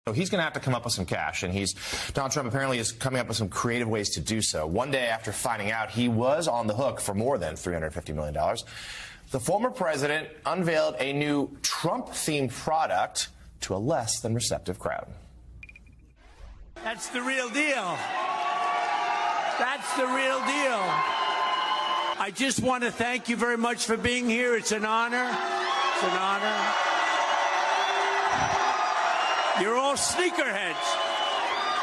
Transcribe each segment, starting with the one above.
So he's going to have to come up with some cash, and Donald Trump apparently is coming up with some creative ways to do so. One day after finding out he was on the hook for more than $350 million, the former president unveiled a new Trump-themed product to a less than receptive crowd. That's the real deal. That's the real deal. I just want to thank you very much for being here. It's an honor. It's an honor. You're all sneakerheads.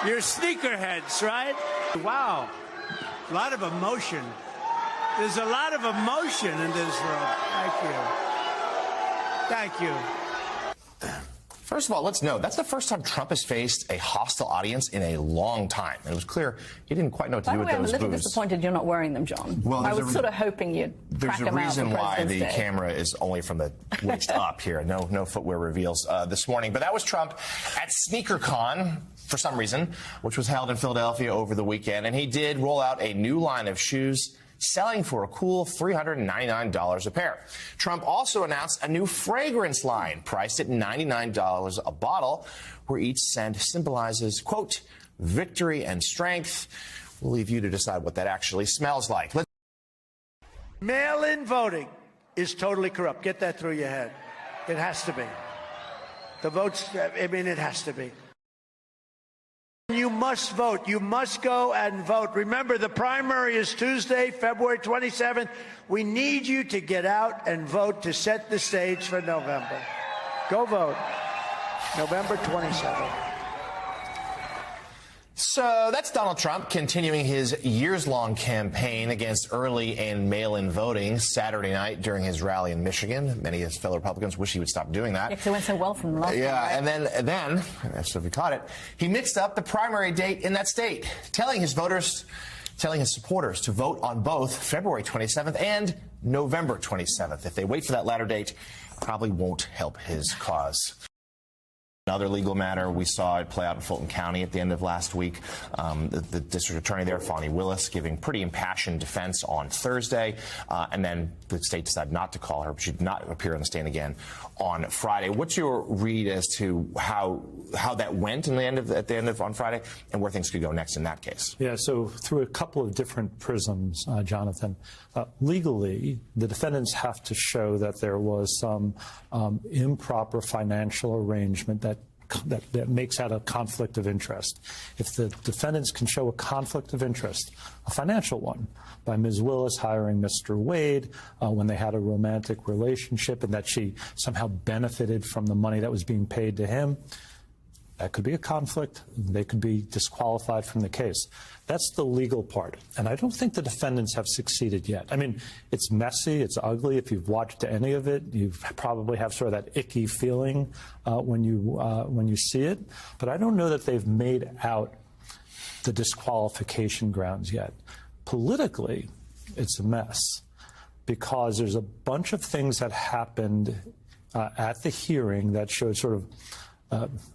You're sneakerheads, right? Wow. A lot of emotion. There's a lot of emotion in this room. Thank you. Thank you. First of all, let's note, that's the first time Trump has faced a hostile audience in a long time. It was clear he didn't quite know what to do with those boos. I'm a little disappointed you're not wearing them, John. Well, I was sort of hoping you'd crack them out. There's a reason why the Day. camera is only from the waist up here. No footwear reveals this morning. But that was Trump at SneakerCon, for some reason, which was held in Philadelphia over the weekend. And he did roll out a new line of shoes selling for a cool $399 a pair. Trump also announced a new fragrance line priced at $99 a bottle, where each scent symbolizes, quote, victory and strength. We'll leave you to decide what that actually smells like. Mail-in voting is totally corrupt. Get that through your head. It has to be. The votes, I mean, it has to be. You must vote. You must go and vote. Remember, the primary is Tuesday, February 27th. We need you to get out and vote to set the stage for November. Go vote. November 27th. So that's Donald Trump continuing his years-long campaign against early and mail-in voting Saturday night during his rally in Michigan. Many of his fellow Republicans wish he would stop doing that. Because it went so well from the last time, right? And then, so if you caught it, he mixed up the primary date in that state, telling his supporters to vote on both February 27th and November 27th. If they wait for that latter date, probably won't help his cause. Another legal matter, we saw it play out in Fulton County at the end of last week. The district attorney there, Fani Willis, giving pretty impassioned defense on Thursday, and then the state decided not to call her. She did not appear on the stand again on Friday. What's your read as to how that went at the end of on Friday, and where things could go next in that case? Yeah, so through a couple of different prisms, Jonathan, legally, the defendants have to show that there was some improper financial arrangement that makes out a conflict of interest. If the defendants can show a conflict of interest, a financial one, by Ms. Willis hiring Mr. Wade when they had a romantic relationship and that she somehow benefited from the money that was being paid to him, that could be a conflict. They could be disqualified from the case. That's the legal part. And I don't think the defendants have succeeded yet. I mean, it's messy, it's ugly. If you've watched any of it, you probably have sort of that icky feeling when you see it. But I don't know that they've made out the disqualification grounds yet. Politically, it's a mess because there's a bunch of things that happened at the hearing that showed sort of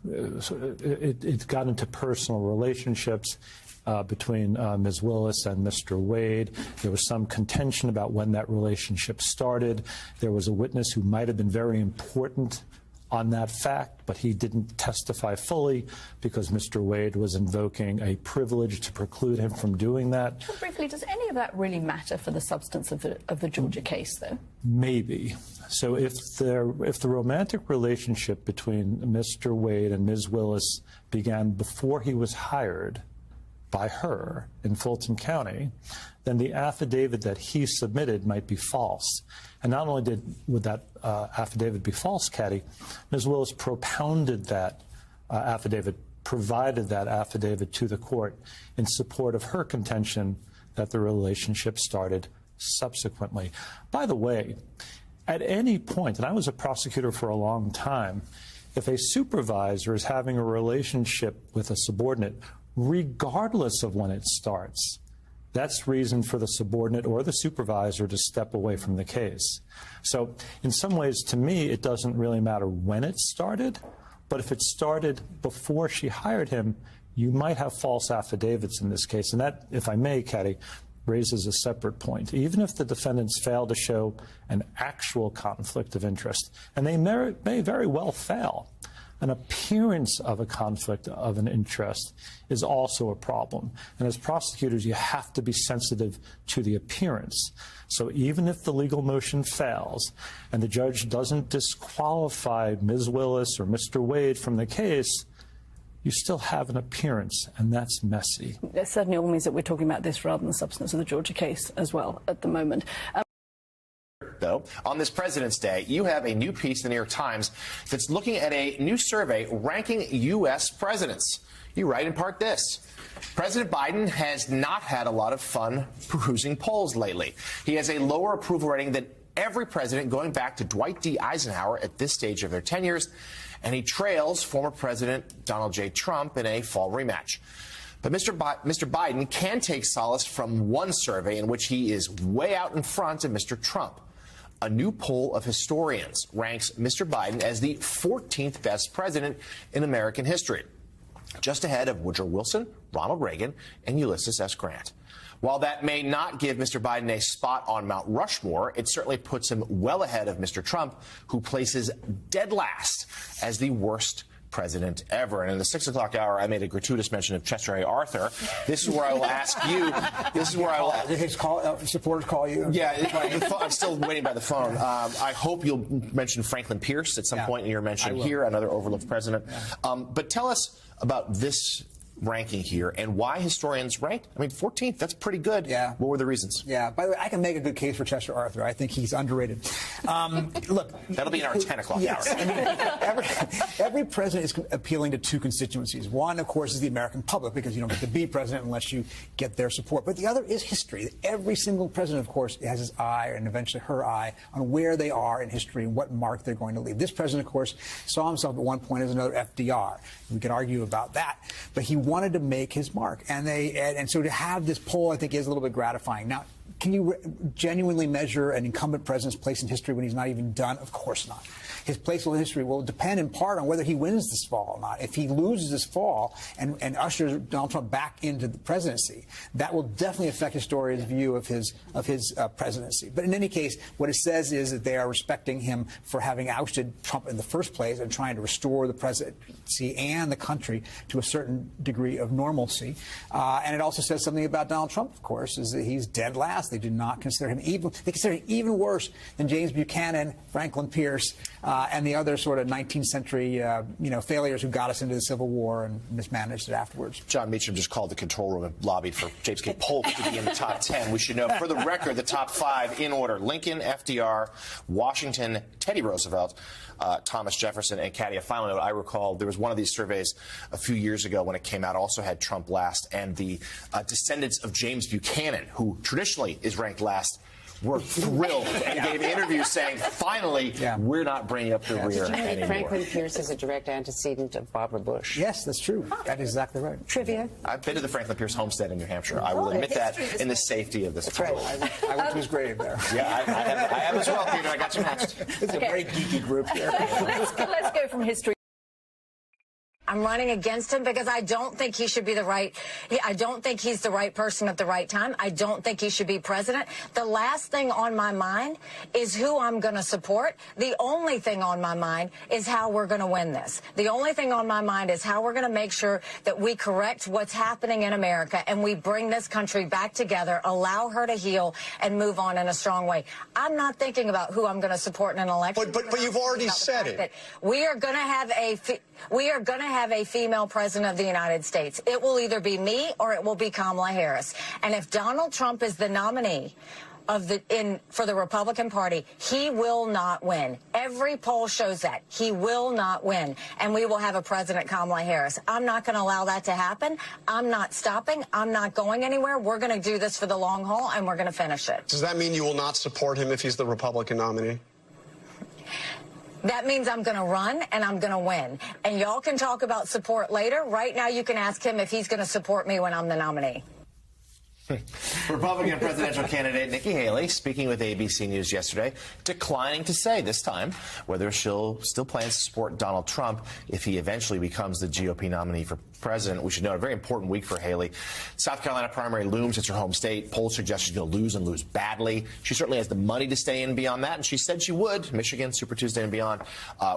it got into personal relationships between Ms. Willis and Mr. Wade. There was some contention about when that relationship started. There was a witness who might have been very important on that fact, but he didn't testify fully because Mr. Wade was invoking a privilege to preclude him from doing that. Well, briefly, does any of that really matter for the substance of the Georgia case, though? Maybe. So if the romantic relationship between Mr. Wade and Ms. Willis began before he was hired by her in Fulton County, then the affidavit that he submitted might be false. And not only would that affidavit be false, Caddy, Ms. Willis propounded that affidavit, provided that affidavit to the court in support of her contention that the relationship started subsequently. By the way, at any point, and I was a prosecutor for a long time, if a supervisor is having a relationship with a subordinate, regardless of when it starts, that's reason for the subordinate or the supervisor to step away from the case. So in some ways, to me, it doesn't really matter when it started, but if it started before she hired him, you might have false affidavits in this case. And that, if I may, Caddy, raises a separate point. Even if the defendants fail to show an actual conflict of interest, and they may very well fail, an appearance of a conflict of an interest is also a problem. And as prosecutors, you have to be sensitive to the appearance. So even if the legal motion fails and the judge doesn't disqualify Ms. Willis or Mr. Wade from the case, you still have an appearance, and that's messy. It certainly all means that we're talking about this rather than the substance of the Georgia case as well at the moment. Though, on this President's Day, you have a new piece in the New York Times that's looking at a new survey ranking U.S. presidents. You write in part this: President Biden has not had a lot of fun perusing polls lately. He has a lower approval rating than every president going back to Dwight D. Eisenhower at this stage of their tenures, and he trails former President Donald J. Trump in a fall rematch. But Mr. Biden can take solace from one survey in which he is way out in front of Mr. Trump. A new poll of historians ranks Mr. Biden as the 14th best president in American history, just ahead of Woodrow Wilson, Ronald Reagan, and Ulysses S. Grant. While that may not give Mr. Biden a spot on Mount Rushmore, it certainly puts him well ahead of Mr. Trump, who places dead last as the worst president ever. And in the 6 o'clock hour, I made a gratuitous mention of Chester A. Arthur. This is where I will ask you. This is where I will. Did his supporters call you? Yeah, I'm still waiting by the phone. I hope you'll mention Franklin Pierce at some point in your mention here, another overlooked president. Yeah. But tell us about this ranking here and why historians ranked. I mean, 14th, that's pretty good. Yeah. What were the reasons? Yeah. By the way, I can make a good case for Chester Arthur. I think he's underrated. Look. That'll be in our 10 o'clock hour. I mean, every president is appealing to two constituencies. One, of course, is the American public, because you don't get to be president unless you get their support. But the other is history. Every single president, of course, has his eye, and eventually her eye, on where they are in history and what mark they're going to leave. This president, of course, saw himself at one point as another FDR. We can argue about that. But he wanted to make his mark. And so to have this poll, I think, is a little bit gratifying. Now, can you genuinely measure an incumbent president's place in history when he's not even done? Of course not. His place in history will depend in part on whether he wins this fall or not. If he loses this fall and ushers Donald Trump back into the presidency, that will definitely affect historians' view of his presidency. But in any case, what it says is that they are respecting him for having ousted Trump in the first place and trying to restore the presidency and the country to a certain degree of normalcy. And it also says something about Donald Trump, of course, is that he's dead last. They do not consider him they consider him even worse than James Buchanan, Franklin Pierce, and the other sort of 19th century, failures who got us into the Civil War and mismanaged it afterwards. John Meacham just called the control room and lobbied for James K. Polk to be in the top 10. We should know, for the record, the top 5 in order: Lincoln, FDR, Washington, Teddy Roosevelt, Thomas Jefferson, and Caddy. A final note: I recall there was one of these surveys a few years ago when it came out, also had Trump last, and the descendants of James Buchanan, who traditionally is ranked last, were thrilled and gave interviews saying, finally, we're not bringing up the rear anymore. Franklin Pierce is a direct antecedent of Barbara Bush. Yes, that's true. That is exactly right. Trivia. I've been to the Franklin Pierce homestead in New Hampshire. I will admit that in the safety of this. That's right. I went to his grave there. Yeah, I have as well, Peter. I got you next. It's a very geeky group here. Let's go from history. I'm running against him because I don't think he should be I don't think he's the right person at the right time. I don't think he should be president. The last thing on my mind is who I'm going to support. The only thing on my mind is how we're going to win this. The only thing on my mind is how we're going to make sure that we correct what's happening in America and we bring this country back together, allow her to heal, and move on in a strong way. I'm not thinking about who I'm going to support in an election. But you've already said it. We are going to have a female president of the United States. It will either be me or it will be Kamala Harris. And if Donald Trump is the nominee for the Republican Party, he will not win. Every poll shows that. He will not win. And we will have a President Kamala Harris. I'm not going to allow that to happen. I'm not stopping. I'm not going anywhere. We're going to do this for the long haul, and we're going to finish it. Does that mean you will not support him if he's the Republican nominee? That means I'm going to run and I'm going to win. And y'all can talk about support later. Right now, you can ask him if he's going to support me when I'm the nominee. Republican presidential candidate Nikki Haley, speaking with ABC News yesterday, declining to say this time whether she'll still plans to support Donald Trump if he eventually becomes the GOP nominee for president. We should note, a very important week for Haley. South Carolina primary looms. It's her home state. Polls suggest she's going to lose and lose badly. She certainly has the money to stay in beyond that, and she said she would. Michigan, Super Tuesday and beyond.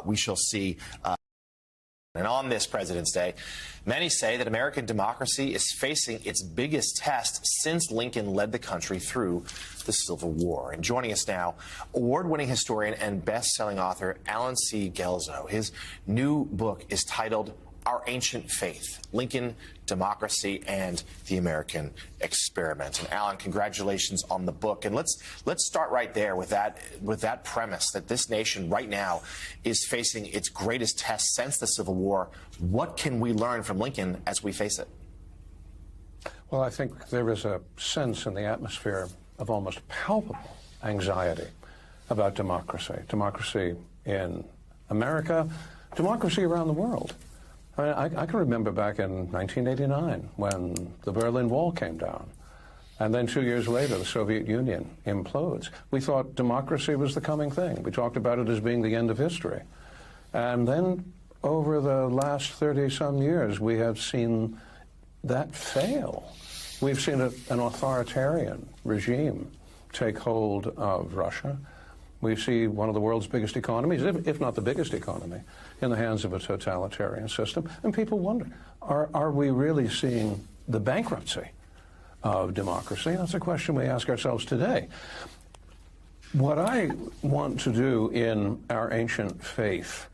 We shall see. And on this President's Day, many say that American democracy is facing its biggest test since Lincoln led the country through the Civil War. And joining us now, award-winning historian and best-selling author Alan C. Guelzo. His new book is titled Our Ancient Faith, Lincoln, Democracy, and the American Experiment. And Alan, congratulations on the book. And let's start right there with that premise that this nation right now is facing its greatest test since the Civil War. What can we learn from Lincoln as we face it? Well, I think there is a sense in the atmosphere of almost palpable anxiety about democracy. Democracy in America, democracy around the world. I can remember back in 1989 when the Berlin Wall came down, and then 2 years later the Soviet Union implodes. We thought democracy was the coming thing. We talked about it as being the end of history. And then over the last 30-some years, we have seen that fail. We've seen an authoritarian regime take hold of Russia. We see one of the world's biggest economies, if not the biggest economy, in the hands of a totalitarian system. And people wonder, are we really seeing the bankruptcy of democracy? That's a question we ask ourselves today. What I want to do in Our Ancient Faith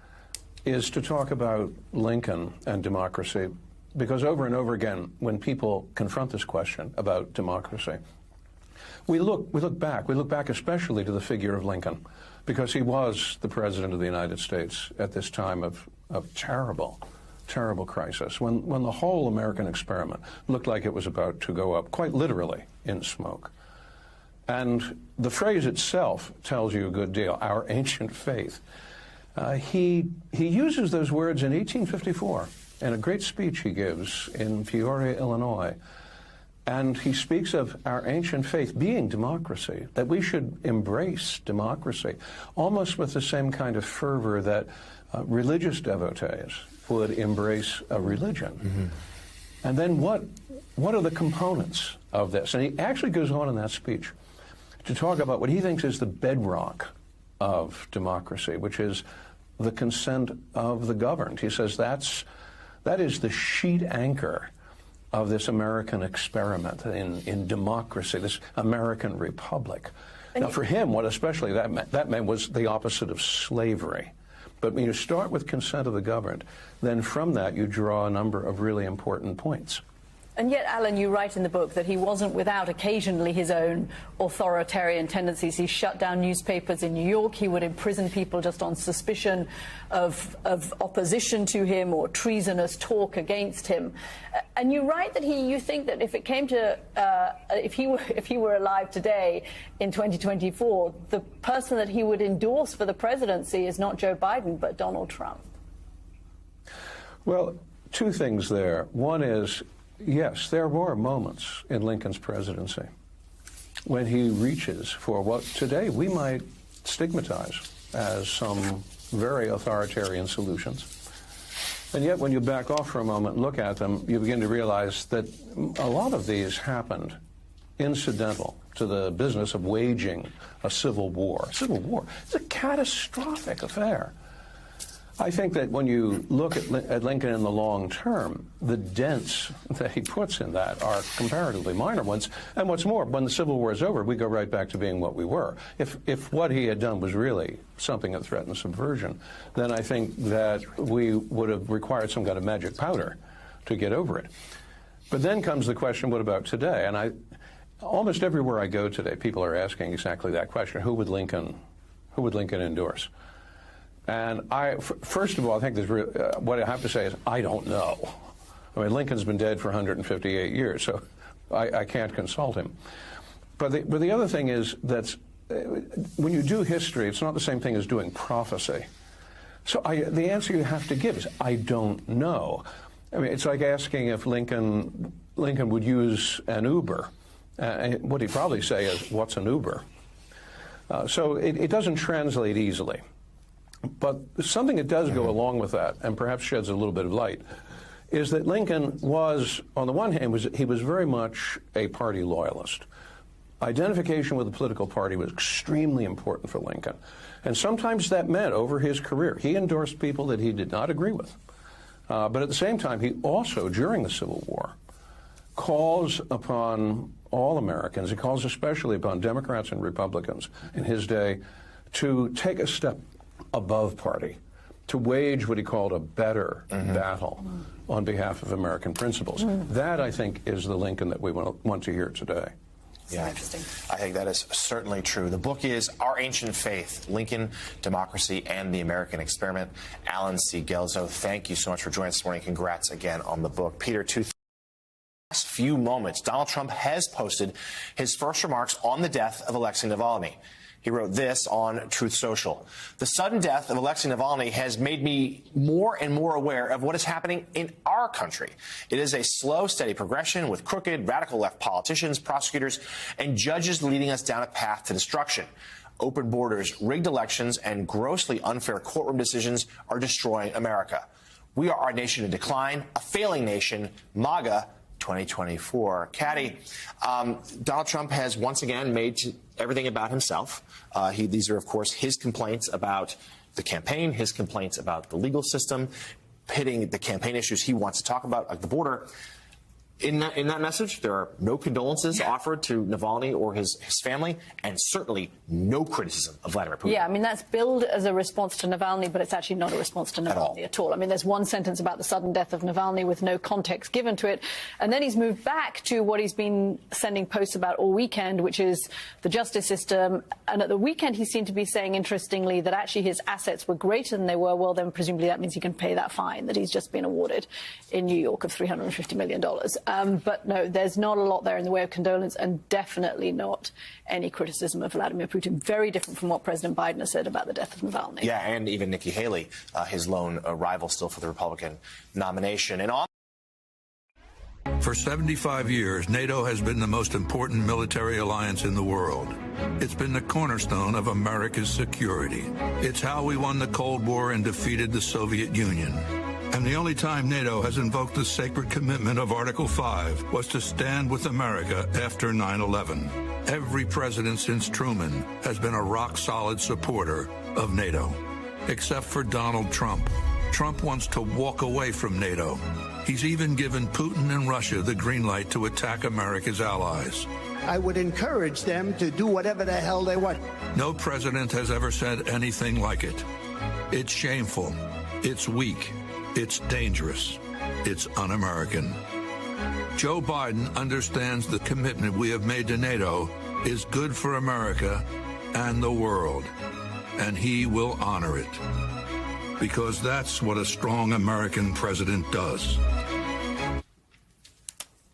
is to talk about Lincoln and democracy, because over and over again, when people confront this question about democracy, we look back especially to the figure of Lincoln, because he was the President of the United States at this time of terrible, terrible crisis, when the whole American experiment looked like it was about to go up, quite literally, in smoke. And the phrase itself tells you a good deal, our ancient faith. He uses those words in 1854 in a great speech he gives in Peoria, Illinois. And he speaks of our ancient faith being democracy, that we should embrace democracy, almost with the same kind of fervor that religious devotees would embrace a religion. Mm-hmm. And then what are the components of this? And he actually goes on in that speech to talk about what he thinks is the bedrock of democracy, which is the consent of the governed. He says that is the sheet anchor of this American experiment in democracy, this American republic. Now, for him, what especially that meant was the opposite of slavery. But when you start with consent of the governed, then from that you draw a number of really important points. And yet, Alan, you write in the book that he wasn't without occasionally his own authoritarian tendencies. He shut down newspapers in New York. He would imprison people just on suspicion of opposition to him or treasonous talk against him. And you write that you think that if it came to if he were alive today in 2024, the person that he would endorse for the presidency is not Joe Biden but Donald Trump. Well, two things there. One is, yes, there were moments in Lincoln's presidency when he reaches for what today we might stigmatize as some very authoritarian solutions. And yet when you back off for a moment and look at them, you begin to realize that a lot of these happened incidental to the business of waging a civil war. Civil war is a catastrophic affair. I think that when you look at Lincoln in the long term, the dents that he puts in that are comparatively minor ones. And what's more, when the Civil War is over, we go right back to being what we were. If what he had done was really something that threatened subversion, then I think that we would have required some kind of magic powder to get over it. But then comes the question, what about today? And almost everywhere I go today, people are asking exactly that question: who would Lincoln endorse? And first of all, I think what I have to say is I don't know. I mean, Lincoln's been dead for 158 years, so I can't consult him. But the other thing is that when you do history, it's not the same thing as doing prophecy. So the answer you have to give is I don't know. I mean, it's like asking if Lincoln would use an Uber. What he'd probably say is, what's an Uber? So it doesn't translate easily. But something that does go along with that, and perhaps sheds a little bit of light, is that Lincoln was, on the one hand, he was very much a party loyalist. Identification with the political party was extremely important for Lincoln. And sometimes that meant, over his career, he endorsed people that he did not agree with. But at the same time, he also, during the Civil War, calls upon all Americans, he calls especially upon Democrats and Republicans in his day to take a step above party, to wage what he called a better battle on behalf of American principles. That, I think, is the Lincoln that we want to hear today. Yeah, interesting. I think that is certainly true. The book is Our Ancient Faith, Lincoln, Democracy, and the American Experiment. Alan C. Guelzo, thank you so much for joining us this morning. Congrats again on the book. Peter, last few moments, Donald Trump has posted his first remarks on the death of Alexei Navalny. He wrote this on Truth Social. The sudden death of Alexei Navalny has made me more and more aware of what is happening in our country. It is a slow, steady progression with crooked, radical left politicians, prosecutors, and judges leading us down a path to destruction. Open borders, rigged elections, and grossly unfair courtroom decisions are destroying America. We are a nation in decline, a failing nation, MAGA 2024. Caddy, Donald Trump has once again made everything about himself. These are, of course, his complaints about the campaign, his complaints about the legal system, pitting the campaign issues he wants to talk about, like the border. In that message, there are no condolences offered to Navalny or his family, and certainly no criticism of Vladimir Putin. Yeah, I mean, that's billed as a response to Navalny, but it's actually not a response to Navalny at all. I mean, there's one sentence about the sudden death of Navalny with no context given to it. And then he's moved back to what he's been sending posts about all weekend, which is the justice system. And at the weekend, he seemed to be saying, interestingly, that actually his assets were greater than they were. Well, then presumably that means he can pay that fine that he's just been awarded in New York of $350 million. But no, there's not a lot there in the way of condolence, and definitely not any criticism of Vladimir Putin. Very different from what President Biden has said about the death of Navalny. Yeah, and even Nikki Haley, his lone rival still for the Republican nomination. And on For 75 years, NATO has been the most important military alliance in the world. It's been the cornerstone of America's security. It's how we won the Cold War and defeated the Soviet Union. And the only time NATO has invoked the sacred commitment of Article 5 was to stand with America after 9/11. Every president since Truman has been a rock-solid supporter of NATO, except for Donald Trump. Trump wants to walk away from NATO. He's even given Putin and Russia the green light to attack America's allies. I would encourage them to do whatever the hell they want. No president has ever said anything like it. It's shameful. It's weak. It's dangerous. It's un-American. Joe Biden understands the commitment we have made to NATO is good for America and the world, and he will honor it. Because that's what a strong American president does.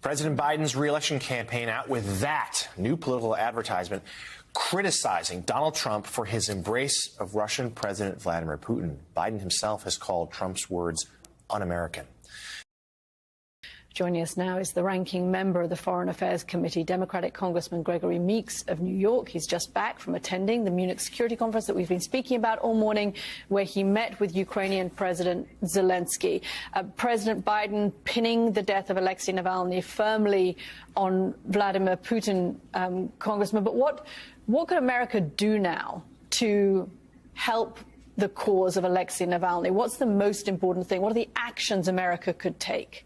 President Biden's re-election campaign out with that new political advertisement criticizing Donald Trump for his embrace of Russian President Vladimir Putin. Biden himself has called Trump's words un-American. Joining us now is the ranking member of the Foreign Affairs Committee, Democratic Congressman Gregory Meeks of New York. He's just back from attending the Munich Security Conference that we've been speaking about all morning, where he met with Ukrainian President Zelensky. President Biden pinning the death of Alexei Navalny firmly on Vladimir Putin, Congressman. But what could America do now to help the cause of Alexei Navalny? What's the most important thing? What are the actions America could take?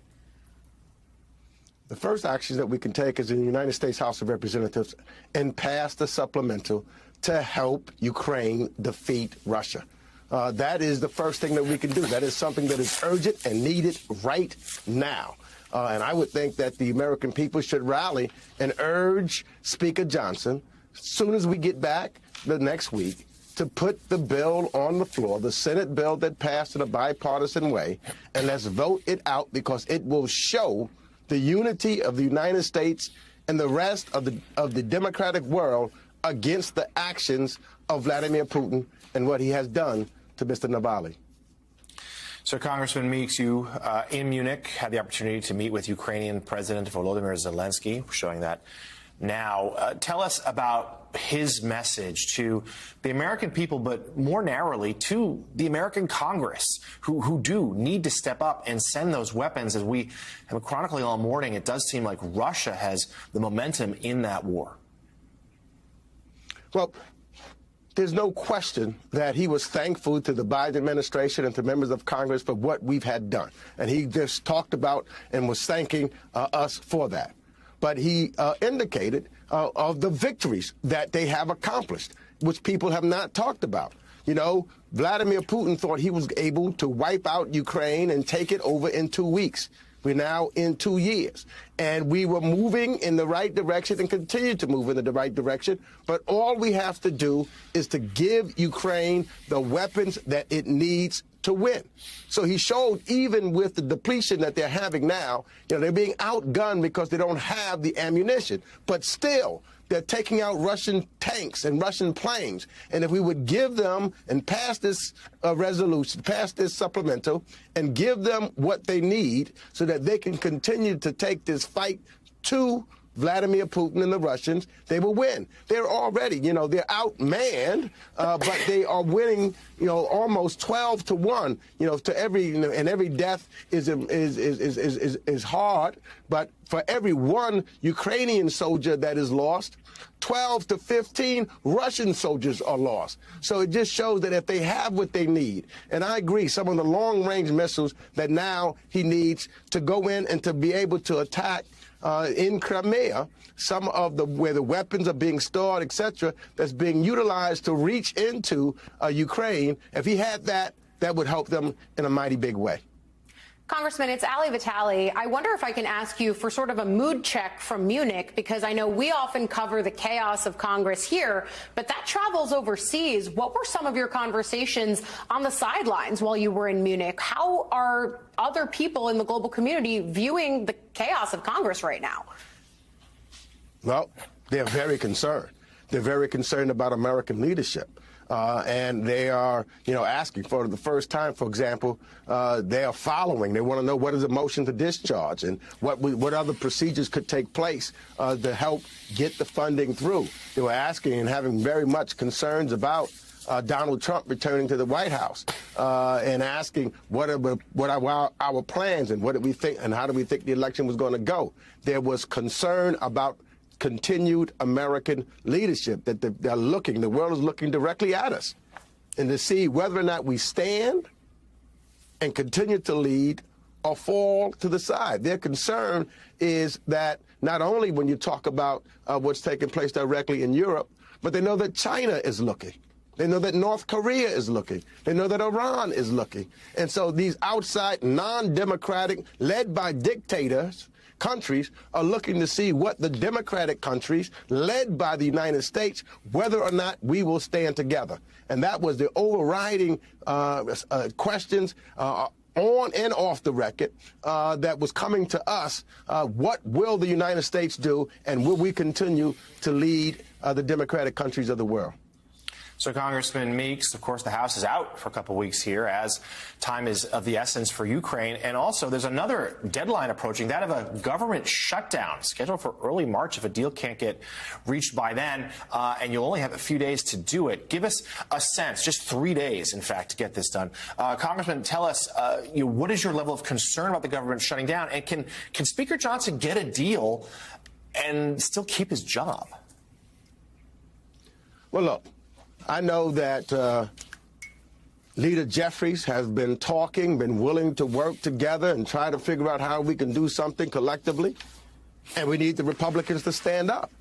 The first action that we can take is in the United States House of Representatives and pass the supplemental to help Ukraine defeat Russia. That is the first thing that we can do. That is something that is urgent and needed right now. And I would think that the American people should rally and urge Speaker Johnson, as soon as we get back the next week, to put the bill on the floor, the Senate bill that passed in a bipartisan way, and let's vote it out, because it will show the unity of the United States and the rest of the democratic world against the actions of Vladimir Putin and what he has done to Mr. Navalny. So, Congressman Meeks, you in Munich had the opportunity to meet with Ukrainian President Volodymyr Zelensky, showing that now. Tell us about his message to the American people, but more narrowly to the American Congress, who do need to step up and send those weapons. As we have been chronicling all morning, it does seem like Russia has the momentum in that war. Well, there's no question that he was thankful to the Biden administration and to members of Congress for what we've had done. And he just talked about and was thanking us for that. But he indicated of the victories that they have accomplished, which people have not talked about. You know, Vladimir Putin thought he was able to wipe out Ukraine and take it over in 2 weeks. We're now in 2 years. And we were moving in the right direction and continue to move in the right direction. But all we have to do is to give Ukraine the weapons that it needs to win. So he showed, even with the depletion that they're having now, you know, they're being outgunned because they don't have the ammunition. But still, they're taking out Russian tanks and Russian planes. And if we would give them and pass this resolution, pass this supplemental, and give them what they need so that they can continue to take this fight to Vladimir Putin and the Russians, they will win. They're already, you know, they're outmanned, but they are winning, you know, almost 12-1. You know, to every, you know, and every death is hard. But for every one Ukrainian soldier that is lost, 12 to 15 Russian soldiers are lost. So it just shows that if they have what they need, and I agree, some of the long-range missiles that now he needs to go in and to be able to attack in Crimea, some of where the weapons are being stored, etc., that's being utilized to reach into Ukraine. If he had that, that would help them in a mighty big way. Congressman, it's Ali Vitali. I wonder if I can ask you for sort of a mood check from Munich, because I know we often cover the chaos of Congress here, but that travels overseas. What were some of your conversations on the sidelines while you were in Munich? How are other people in the global community viewing the chaos of Congress right now? Well, they're very concerned. They're very concerned about American leadership. And they are, you know, asking for the first time, for example, they are following. They want to know what is a motion to discharge and what other procedures could take place to help get the funding through. They were asking and having very much concerns about Donald Trump returning to the White House and asking what are our plans and what do we think and how do we think the election was going to go. There was concern about continued American leadership, that the world is looking directly at us, and to see whether or not we stand and continue to lead or fall to the side. Their concern is that not only when you talk about what's taking place directly in Europe, but they know that China is looking. They know that North Korea is looking. They know that Iran is looking. And so these outside, non-democratic, led by dictators, countries are looking to see what the democratic countries, led by the United States, whether or not we will stand together. And that was the overriding questions on and off the record that was coming to us. What will the United States do, and will we continue to lead the democratic countries of the world? So, Congressman Meeks, of course, the House is out for a couple of weeks here as time is of the essence for Ukraine. And also, there's another deadline approaching, that of a government shutdown scheduled for early March if a deal can't get reached by then. And you'll only have a few days to do it. Give us a sense, just 3 days, in fact, to get this done. Congressman, tell us, what is your level of concern about the government shutting down? And can Speaker Johnson get a deal and still keep his job? Well, look. I know that Leader Jeffries has been talking, been willing to work together and try to figure out how we can do something collectively. And we need the Republicans to stand up.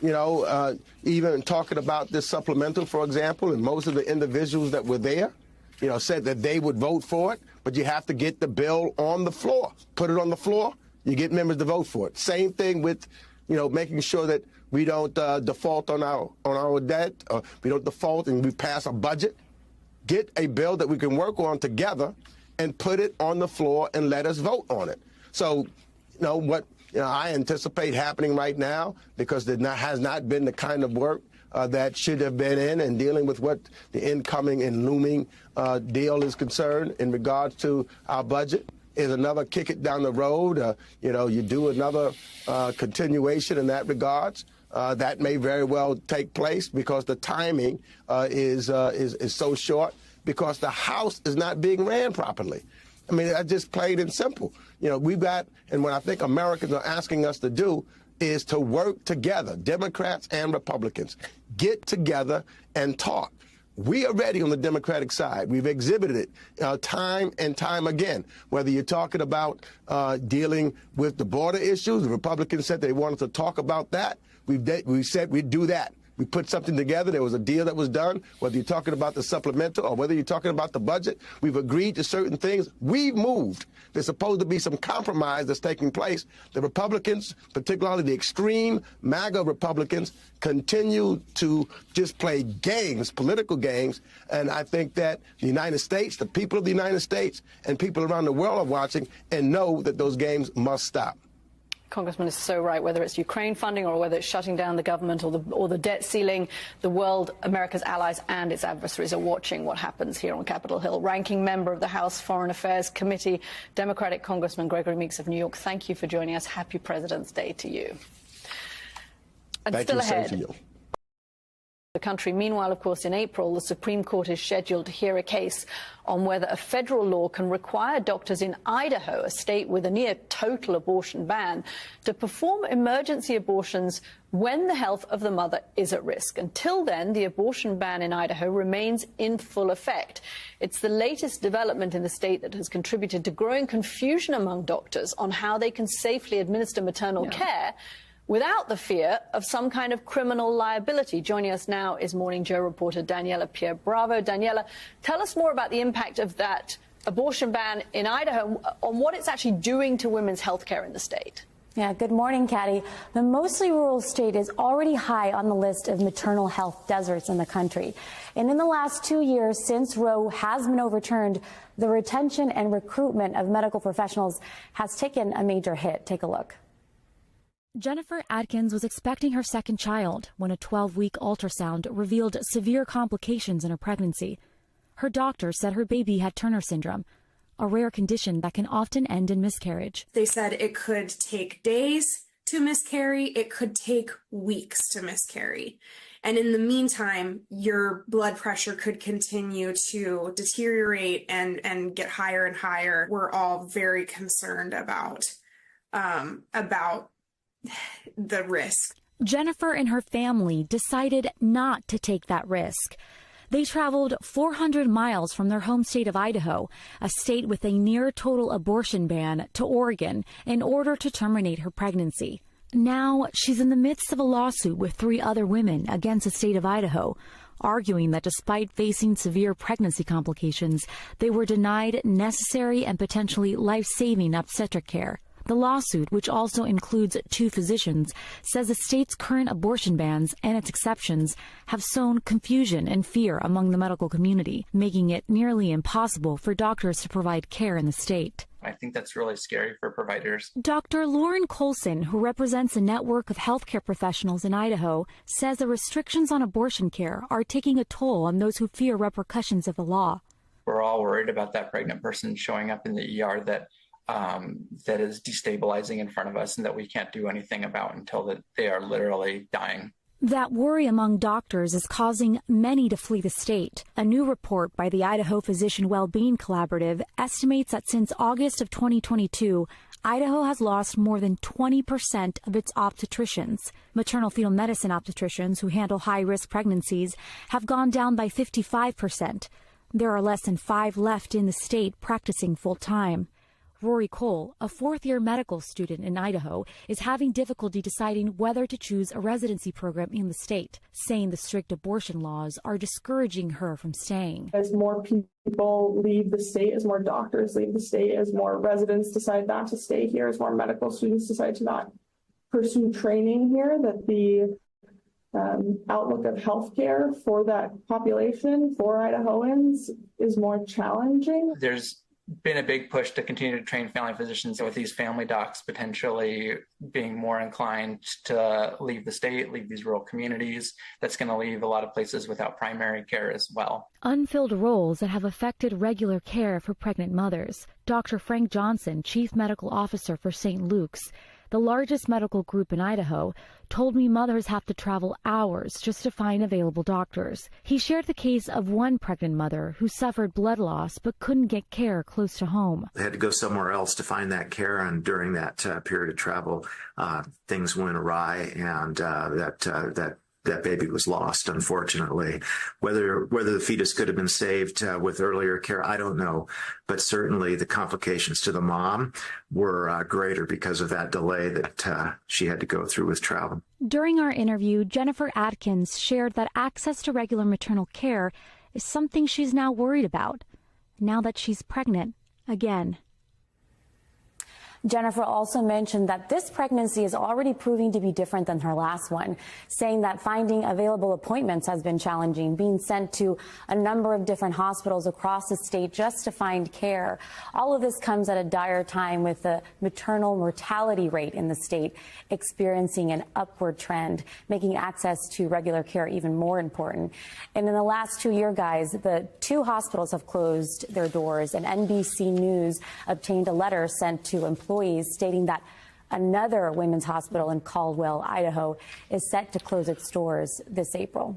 You know, even talking about this supplemental, for example, and most of the individuals that were there, you know, said that they would vote for it, but you have to get the bill on the floor. Put it on the floor, you get members to vote for it. Same thing with, you know, making sure that we don't default on our debt, or we don't default and we pass a budget. Get a bill that we can work on together and put it on the floor and let us vote on it. So, you know, what I anticipate happening right now, because there has not been the kind of work that should have been in dealing with what the incoming and looming deal is concerned in regards to our budget, is another kick it down the road. You know, you do another continuation in that regards. That may very well take place because the timing is so short, because the House is not being ran properly. I mean, that's just plain and simple. You know, we've got, and what I think Americans are asking us to do is to work together, Democrats and Republicans. Get together and talk. We are ready on the Democratic side. We've exhibited it time and time again. Whether you're talking about dealing with the border issues, the Republicans said they wanted to talk about that. We said we'd do that. We put something together. There was a deal that was done. Whether you're talking about the supplemental or whether you're talking about the budget, we've agreed to certain things. We've moved. There's supposed to be some compromise that's taking place. The Republicans, particularly the extreme MAGA Republicans, continue to just play games, political games. And I think that the United States, the people of the United States, and people around the world are watching and know that those games must stop. Congressman is so right. Whether it's Ukraine funding or whether it's shutting down the government or the debt ceiling, the world, America's allies and its adversaries are watching what happens here on Capitol Hill. Ranking member of the House Foreign Affairs Committee, Democratic Congressman Gregory Meeks of New York, thank you for joining us. Happy President's Day to you. And thank still you, ahead. same to you. The country. Meanwhile, of course, in April, the Supreme Court is scheduled to hear a case on whether a federal law can require doctors in Idaho, a state with a near total abortion ban, to perform emergency abortions when the health of the mother is at risk. Until then, the abortion ban in Idaho remains in full effect. It's the latest development in the state that has contributed to growing confusion among doctors on how they can safely administer maternal care without the fear of some kind of criminal liability. Joining us now is Morning Joe reporter Daniela Pierre-Bravo. Daniela, tell us more about the impact of that abortion ban in Idaho on what it's actually doing to women's health care in the state. Yeah, good morning, Katty. The mostly rural state is already high on the list of maternal health deserts in the country. And in the last 2 years, since Roe has been overturned, the retention and recruitment of medical professionals has taken a major hit. Take a look. Jennifer Adkins was expecting her second child when a 12-week ultrasound revealed severe complications in her pregnancy. Her doctor said her baby had Turner syndrome, a rare condition that can often end in miscarriage. They said it could take days to miscarry, it could take weeks to miscarry. And in the meantime, your blood pressure could continue to deteriorate and get higher and higher. We're all very concerned about the risk. Jennifer and her family decided not to take that risk. They traveled 400 miles from their home state of Idaho, a state with a near total abortion ban, to Oregon in order to terminate her pregnancy. Now she's in the midst of a lawsuit with 3 other women against the state of Idaho, arguing that despite facing severe pregnancy complications, they were denied necessary and potentially life-saving obstetric care. The lawsuit, which also includes 2 physicians, says the state's current abortion bans and its exceptions have sown confusion and fear among the medical community, making it nearly impossible for doctors to provide care in the state. I think that's really scary for providers. Dr. Lauren Colson, who represents a network of healthcare professionals in Idaho, says the restrictions on abortion care are taking a toll on those who fear repercussions of the law. We're all worried about that pregnant person showing up in the ER that is destabilizing in front of us and that we can't do anything about until that they are literally dying. That worry among doctors is causing many to flee the state. A new report by the Idaho Physician Wellbeing Collaborative estimates that since August of 2022, Idaho has lost more than 20% of its obstetricians. Maternal fetal medicine obstetricians who handle high-risk pregnancies have gone down by 55%. There are less than 5 left in the state practicing full-time. Rory Cole, a 4th-year medical student in Idaho, is having difficulty deciding whether to choose a residency program in the state, saying the strict abortion laws are discouraging her from staying. As more people leave the state, as more doctors leave the state, as more residents decide not to stay here, as more medical students decide to not pursue training here, that the outlook of healthcare for that population, for Idahoans, is more challenging. There's been a big push to continue to train family physicians, with these family docs potentially being more inclined to leave the state, leave these rural communities. That's going to leave a lot of places without primary care as well. Unfilled roles that have affected regular care for pregnant mothers. Dr. Frank Johnson, Chief Medical Officer for St. Luke's, the largest medical group in Idaho, told me mothers have to travel hours just to find available doctors. He shared the case of one pregnant mother who suffered blood loss but couldn't get care close to home. They had to go somewhere else to find that care, and during that period of travel, things went awry, and that baby was lost, unfortunately. Whether the fetus could have been saved with earlier care, I don't know. But certainly the complications to the mom were greater because of that delay that she had to go through with travel. During our interview, Jennifer Atkins shared that access to regular maternal care is something she's now worried about, now that she's pregnant again. Jennifer also mentioned that this pregnancy is already proving to be different than her last one, saying that finding available appointments has been challenging, being sent to a number of different hospitals across the state just to find care. All of this comes at a dire time with the maternal mortality rate in the state experiencing an upward trend, making access to regular care even more important. And in the last 2 years, guys, the 2 hospitals have closed their doors, and NBC News obtained a letter sent to employees stating that another women's hospital in Caldwell, Idaho, is set to close its doors this April.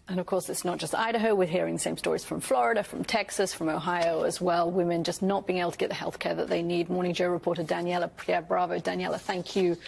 And of course, it's not just Idaho. We're hearing the same stories from Florida, from Texas, from Ohio as well. Women just not being able to get the health care that they need. Morning Joe reporter Daniela Pierre Bravo. Daniela, thank you.